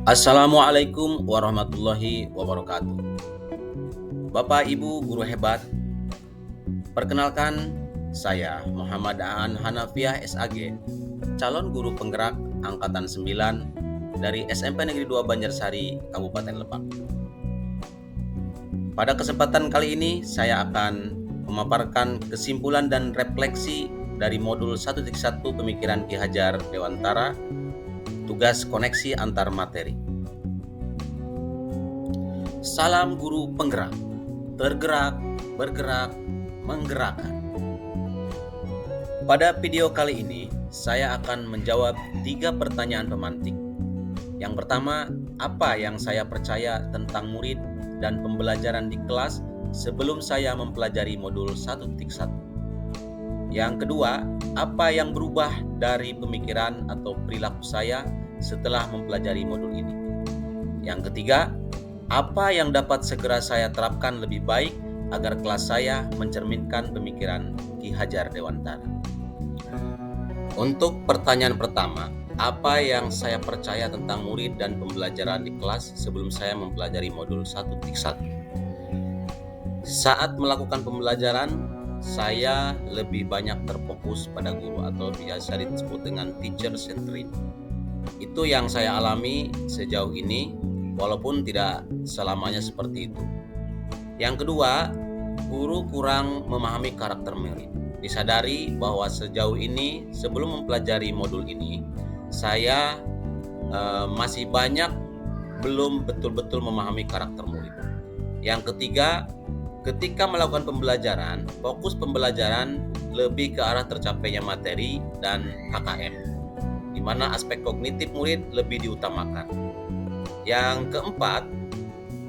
Assalamualaikum warahmatullahi wabarakatuh. Bapak Ibu guru hebat, perkenalkan saya Muhammad Aan Hanafiah SAG, calon guru penggerak angkatan 9 dari SMP Negeri 2 Banjarsari, Kabupaten Lebak. Pada kesempatan kali ini saya akan memaparkan kesimpulan dan refleksi dari modul 1.1 Pemikiran Ki Hajar Dewantara, tugas koneksi antar materi. Salam guru penggerak, tergerak, bergerak, menggerakkan. Pada video kali ini, saya akan menjawab 3 pertanyaan pemantik. Yang pertama, apa yang saya percaya tentang murid dan pembelajaran di kelas sebelum saya mempelajari modul 1.1? Yang kedua, apa yang berubah dari pemikiran atau perilaku saya setelah mempelajari modul ini? Yang ketiga, apa yang dapat segera saya terapkan lebih baik agar kelas saya mencerminkan pemikiran Ki Hajar Dewantara? Untuk pertanyaan pertama, apa yang saya percaya tentang murid dan pembelajaran di kelas sebelum saya mempelajari modul 1.1? Saat melakukan pembelajaran, saya lebih banyak terfokus pada guru atau biasa disebut dengan teacher centered. Itu yang saya alami sejauh ini, walaupun tidak selamanya seperti itu. Yang kedua, guru kurang memahami karakter murid. Disadari bahwa sejauh ini sebelum mempelajari modul ini, saya masih banyak belum betul-betul memahami karakter murid. Yang ketiga, ketika melakukan pembelajaran, fokus pembelajaran lebih ke arah tercapainya materi dan KKM, di mana aspek kognitif murid lebih diutamakan. Yang keempat,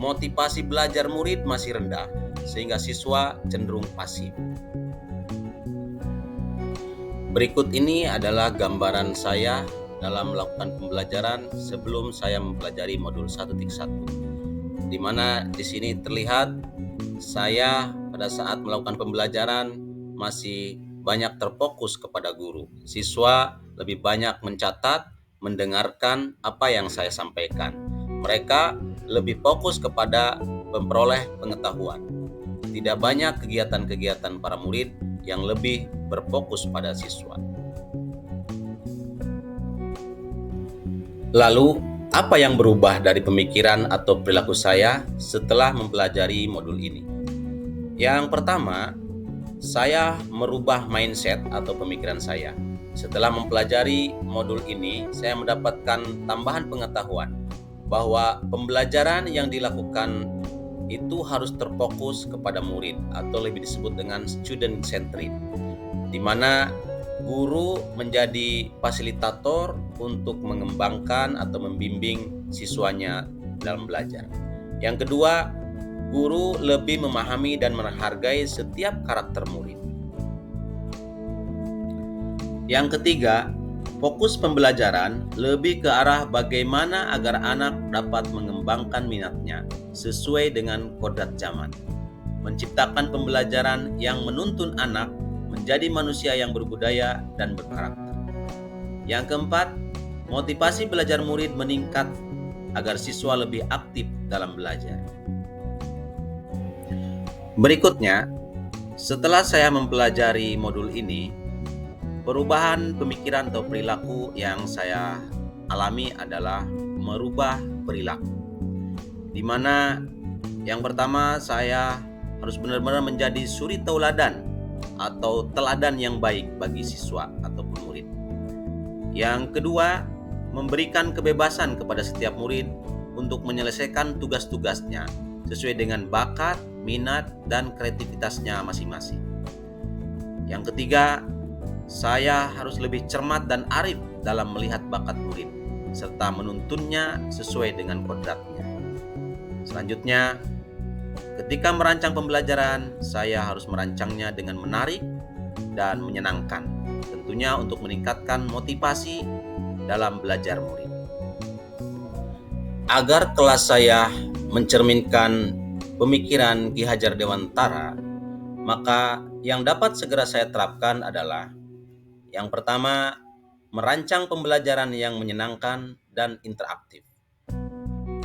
motivasi belajar murid masih rendah, sehingga siswa cenderung pasif. Berikut ini adalah gambaran saya dalam melakukan pembelajaran sebelum saya mempelajari modul 1.1, di mana di sini terlihat saya pada saat melakukan pembelajaran masih banyak terfokus kepada guru. Siswa lebih banyak mencatat, mendengarkan apa yang saya sampaikan. Mereka lebih fokus kepada memperoleh pengetahuan. Tidak banyak kegiatan-kegiatan para murid yang lebih berfokus pada siswa. Lalu, apa yang berubah dari pemikiran atau perilaku saya setelah mempelajari modul ini? Yang pertama, saya merubah mindset atau pemikiran saya. Setelah mempelajari modul ini, saya mendapatkan tambahan pengetahuan bahwa pembelajaran yang dilakukan itu harus terfokus kepada murid atau lebih disebut dengan student centered, di mana guru menjadi fasilitator untuk mengembangkan atau membimbing siswanya dalam belajar. Yang kedua, guru lebih memahami dan menghargai setiap karakter murid. Yang ketiga, fokus pembelajaran lebih ke arah bagaimana agar anak dapat mengembangkan minatnya sesuai dengan kodrat zaman. Menciptakan pembelajaran yang menuntun anak menjadi manusia yang berbudaya dan berkarakter. Yang keempat, motivasi belajar murid meningkat agar siswa lebih aktif dalam belajar. Berikutnya, setelah saya mempelajari modul ini, perubahan pemikiran atau perilaku yang saya alami adalah merubah perilaku. Di mana yang pertama, saya harus benar-benar menjadi suri tauladan atau teladan yang baik bagi siswa ataupun murid. Yang kedua, memberikan kebebasan kepada setiap murid untuk menyelesaikan tugas-tugasnya sesuai dengan bakat, minat, dan kreativitasnya masing-masing. Yang ketiga, saya harus lebih cermat dan arif dalam melihat bakat murid, serta menuntunnya sesuai dengan kodratnya. Selanjutnya, ketika merancang pembelajaran, saya harus merancangnya dengan menarik dan menyenangkan, tentunya untuk meningkatkan motivasi dalam belajar murid. Agar kelas saya mencerminkan pemikiran Ki Hajar Dewantara, maka yang dapat segera saya terapkan adalah yang pertama, merancang pembelajaran yang menyenangkan dan interaktif.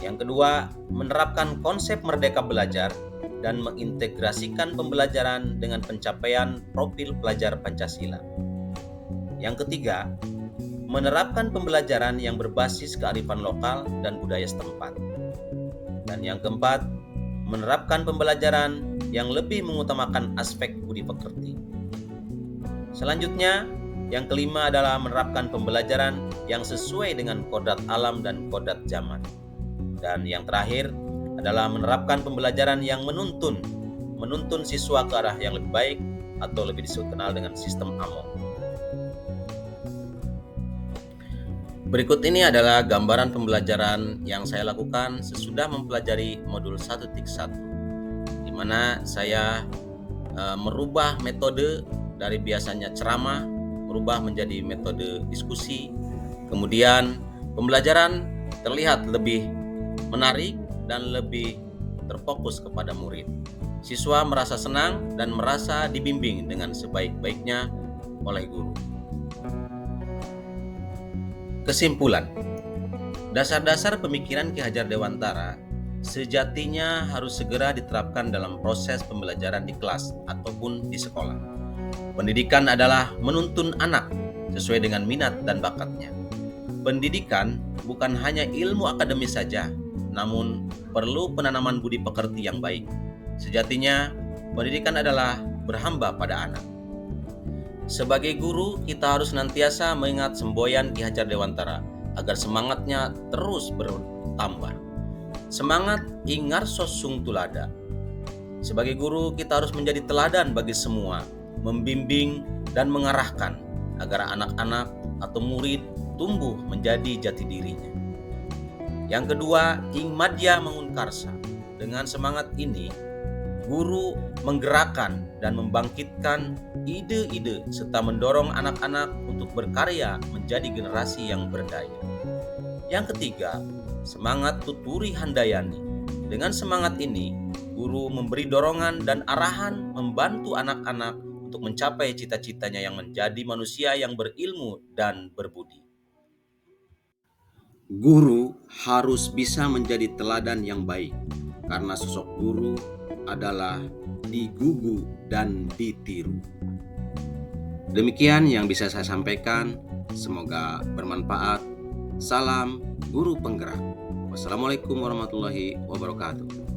Yang kedua, menerapkan konsep merdeka belajar dan mengintegrasikan pembelajaran dengan pencapaian profil pelajar Pancasila. Yang ketiga, menerapkan pembelajaran yang berbasis kearifan lokal dan budaya setempat. Dan yang keempat, menerapkan pembelajaran yang lebih mengutamakan aspek budi pekerti. Selanjutnya, yang kelima adalah menerapkan pembelajaran yang sesuai dengan kodrat alam dan kodrat zaman. Dan yang terakhir adalah menerapkan pembelajaran yang menuntun siswa ke arah yang lebih baik atau lebih dikenal dengan sistem AMO. Berikut ini adalah gambaran pembelajaran yang saya lakukan sesudah mempelajari modul 1.1, di mana saya merubah metode dari biasanya ceramah, merubah menjadi metode diskusi. Kemudian pembelajaran terlihat lebih menarik dan lebih terfokus kepada murid. Siswa merasa senang dan merasa dibimbing dengan sebaik-baiknya oleh guru. Kesimpulan, dasar-dasar pemikiran Ki Hajar Dewantara sejatinya harus segera diterapkan dalam proses pembelajaran di kelas ataupun di sekolah. Pendidikan adalah menuntun anak sesuai dengan minat dan bakatnya. Pendidikan bukan hanya ilmu akademis saja, namun perlu penanaman budi pekerti yang baik. Sejatinya, pendidikan adalah berhamba pada anak. Sebagai guru, kita harus senantiasa mengingat semboyan Ki Hajar Dewantara agar semangatnya terus bertambah. Semangat ingarso sung tulada. Sebagai guru, kita harus menjadi teladan bagi semua, membimbing dan mengarahkan agar anak-anak atau murid tumbuh menjadi jati dirinya. Yang kedua, ing madya mengunkarsa. Dengan semangat ini, guru menggerakkan dan membangkitkan ide-ide serta mendorong anak-anak untuk berkarya menjadi generasi yang berdaya. Yang ketiga, semangat tuturi handayani. Dengan semangat ini, guru memberi dorongan dan arahan membantu anak-anak untuk mencapai cita-citanya yang menjadi manusia yang berilmu dan berbudi. Guru harus bisa menjadi teladan yang baik, karena sosok guru adalah digugu dan ditiru. Demikian yang bisa saya sampaikan, semoga bermanfaat. Salam guru penggerak. Wassalamualaikum warahmatullahi wabarakatuh.